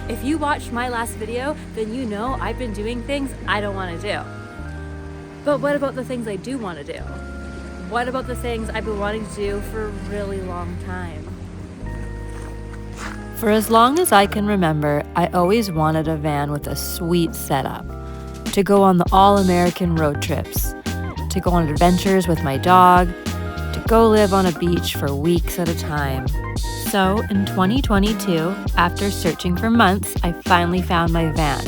If you watched my last video, then you know I've been doing things I don't want to do. But what about the things I do want to do? What about the things I've been wanting to do for a really long time? For as long as I can remember, I always wanted a van with a sweet setup, to go on the all-American road trips, to go on adventures with my dog, to go live on a beach for weeks at a time. So in 2022, after searching for months, I finally found my van.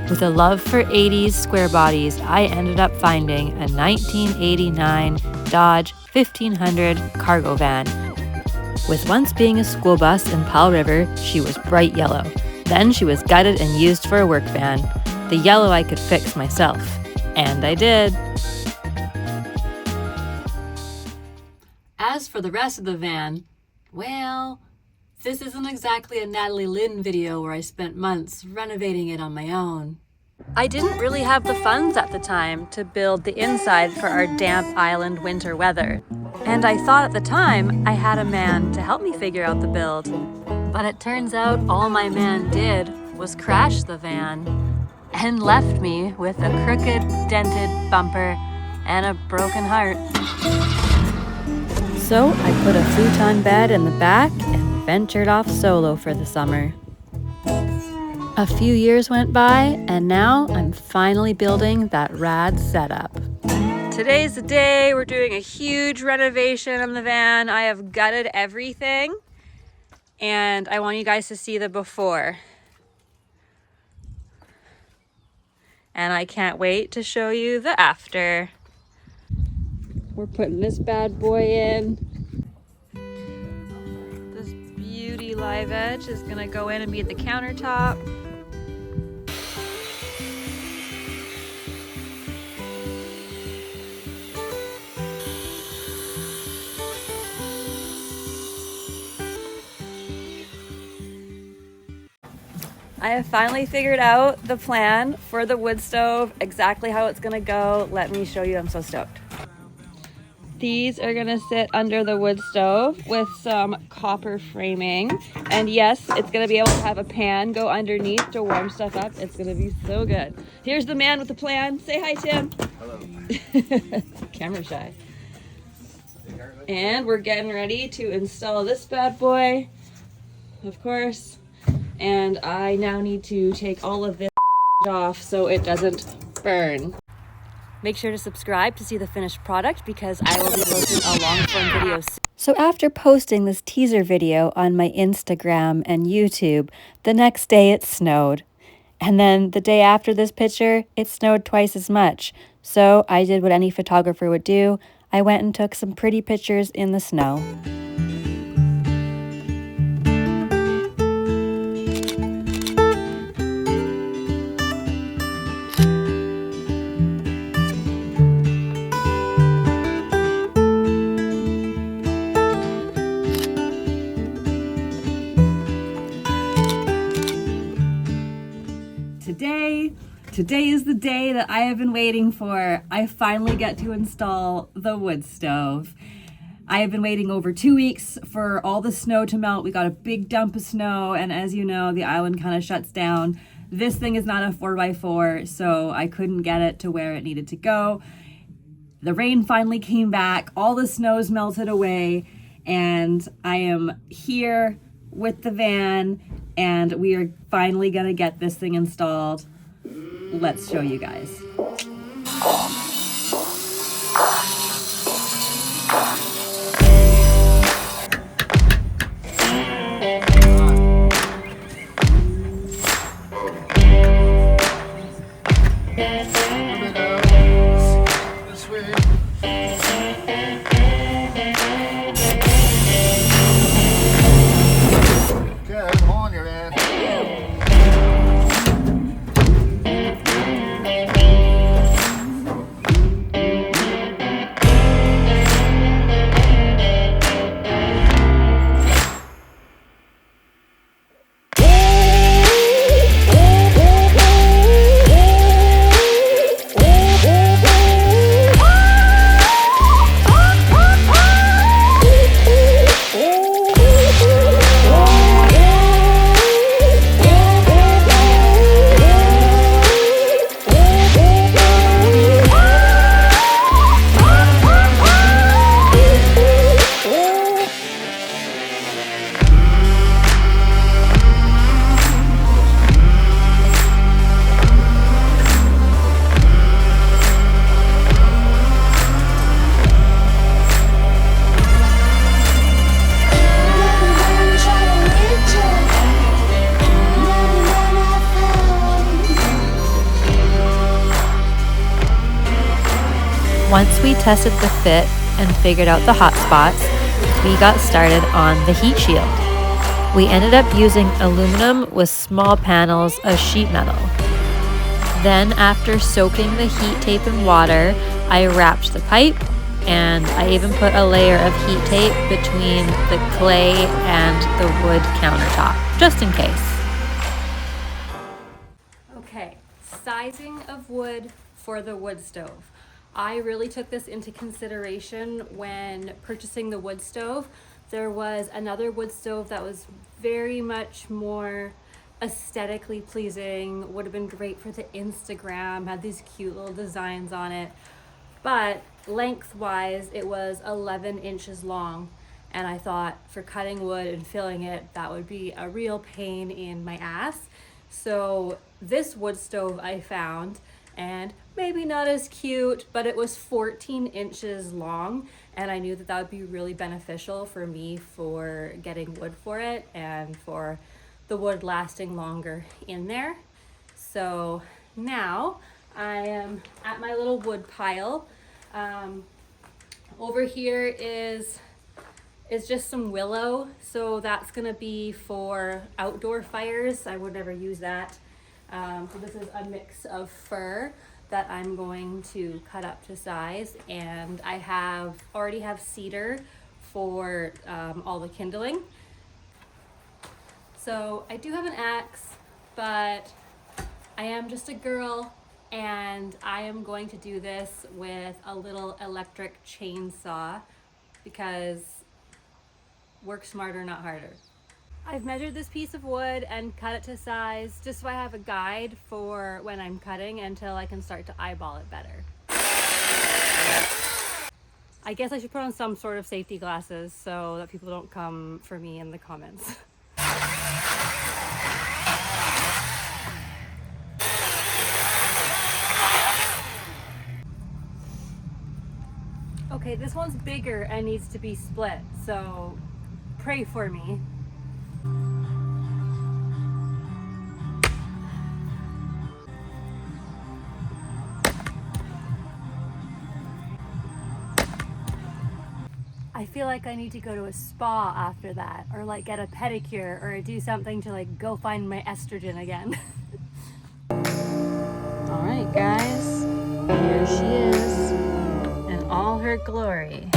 With a love for 80s square bodies, I ended up finding a 1989 Dodge 1500 cargo van. With once being a school bus in Powell River, she was bright yellow. Then she was gutted and used for a work van. The yellow I could fix myself. And I did. As for the rest of the van, well, this isn't exactly a Natalie Lynn video where I spent months renovating it on my own. I didn't really have the funds at the time to build the inside for our damp island winter weather. And I thought at the time I had a man to help me figure out the build. But it turns out all my man did was crash the van and left me with a crooked, dented bumper and a broken heart. So I put a futon bed in the back and ventured off solo for the summer. A few years went by, and now I'm finally building that rad setup. Today's the day. We're doing a huge renovation on the van. I have gutted everything, and I want you guys to see the before. And I can't wait to show you the after. We're putting this bad boy in. This beauty live edge is gonna go in and be at the countertop. I have finally figured out the plan for the wood stove, exactly how it's gonna go. Let me show you, I'm so stoked. These are gonna sit under the wood stove with some copper framing. And yes, it's gonna be able to have a pan go underneath to warm stuff up. It's gonna be so good. Here's the man with the plan. Say hi, Tim. Hello. Camera shy. And we're getting ready to install this bad boy, of course. And I now need to take all of this off so it doesn't burn. Make sure to subscribe to see the finished product because I will be posting a long-form video soon. So after posting this teaser video on my Instagram and YouTube, the next day it snowed. And then the day after this picture, it snowed twice as much. So I did what any photographer would do. I went and took some pretty pictures in the snow. Today is the day that I have been waiting for. I finally get to install the wood stove. I have been waiting over 2 weeks for all the snow to melt. We got a big dump of snow, and as you know, the island kind of shuts down. This thing is not a 4x4, so I couldn't get it to where it needed to go. The rain finally came back, all the snow's melted away, and I am here with the van, and we are finally gonna get this thing installed. Let's show you guys. Once we tested the fit and figured out the hot spots, we got started on the heat shield. We ended up using aluminum with small panels of sheet metal. Then, after soaking the heat tape in water, I wrapped the pipe, and I even put a layer of heat tape between the clay and the wood countertop, just in case. Okay, sizing of wood for the wood stove. I really took this into consideration when purchasing the wood stove. There was another wood stove that was very much more aesthetically pleasing, would have been great for the Instagram, had these cute little designs on it. But lengthwise, it was 11 inches long. And I thought for cutting wood and filling it, that would be a real pain in my ass. So this wood stove I found, and maybe not as cute, but it was 14 inches long. And I knew that that would be really beneficial for me for getting wood for it and for the wood lasting longer in there. So now I am at my little wood pile. Over here is just some willow, so that's gonna be for outdoor fires. I would never use that. So this is a mix of fir that I'm going to cut up to size, and I already have cedar for all the kindling. So I do have an axe, but I am just a girl, and I am going to do this with a little electric chainsaw because work smarter, not harder. I've measured this piece of wood and cut it to size just so I have a guide for when I'm cutting until I can start to eyeball it better. I guess I should put on some sort of safety glasses so that people don't come for me in the comments. Okay, this one's bigger and needs to be split, so pray for me. I feel like I need to go to a spa after that, or like get a pedicure, or do something to like go find my estrogen again. All right, guys, here she is in all her glory.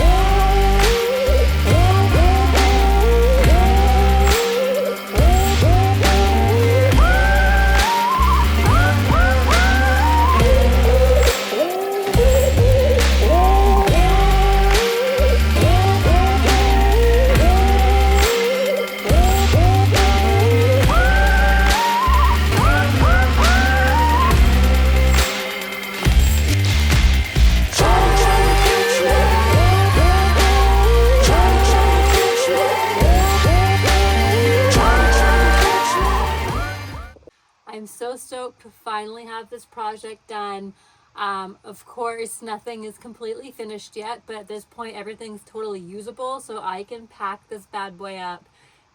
I'm so stoked to finally have this project done. Of course, nothing is completely finished yet, but at this point everything's totally usable, so I can pack this bad boy up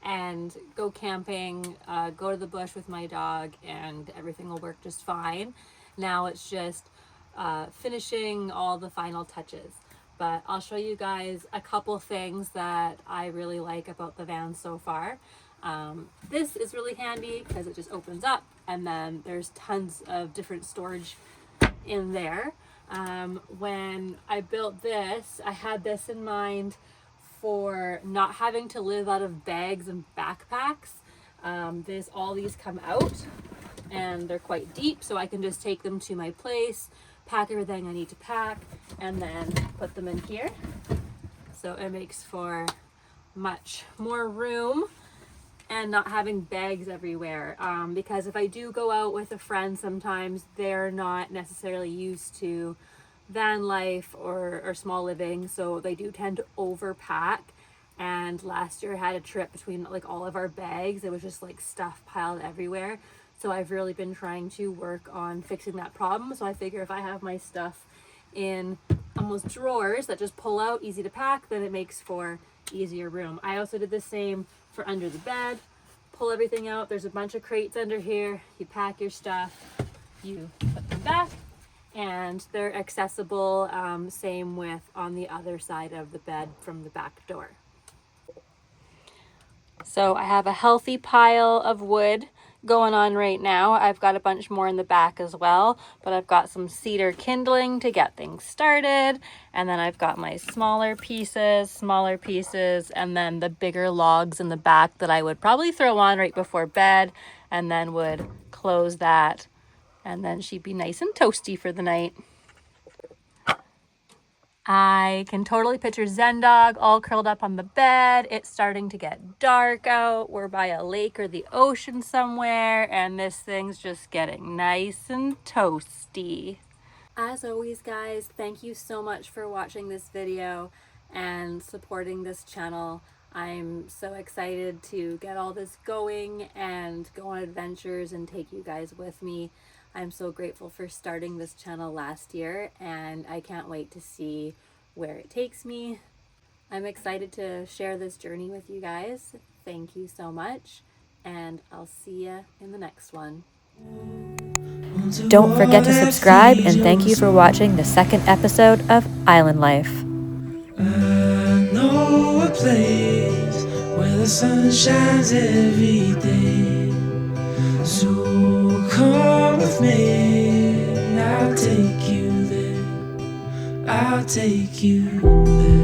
and go camping, go to the bush with my dog, and everything will work just fine. Now it's just finishing all the final touches. But I'll show you guys a couple things that I really like about the van so far. This is really handy because it just opens up, and then there's tons of different storage in there. When I built this, I had this in mind for not having to live out of bags and backpacks. All these come out and they're quite deep, so I can just take them to my place, pack everything I need to pack, and then put them in here. So it makes for much more room and not having bags everywhere, because if I do go out with a friend, sometimes they're not necessarily used to van life or small living, so they do tend to overpack. And last year I had a trip between like all of our bags. It was just like stuff piled everywhere, so I've really been trying to work on fixing that problem. So I figure if I have my stuff in almost drawers that just pull out, easy to pack, then it makes for easier room. I also did the same for under the bed. Pull everything out. There's a bunch of crates under here. You pack your stuff, you put them back, and they're accessible, same with on the other side of the bed from the back door. So I have a healthy pile of wood going on right now. I've got a bunch more in the back as well, but I've got some cedar kindling to get things started. And then I've got my smaller pieces, and then the bigger logs in the back that I would probably throw on right before bed and then would close that. And then she'd be nice and toasty for the night. I can totally picture Zen Dog all curled up on the bed. It's starting to get dark out. We're by a lake or the ocean somewhere, and this thing's just getting nice and toasty. As always, guys, thank you so much for watching this video and supporting this channel. I'm so excited to get all this going and go on adventures and take you guys with me. I'm so grateful for starting this channel last year, and I can't wait to see where it takes me. I'm excited to share this journey with you guys. Thank you so much, and I'll see you in the next one. Don't forget to subscribe, and thank you for watching the second episode of Island Life. I know a place where the sun shines every day. So come with me, I'll take you there. I'll take you there.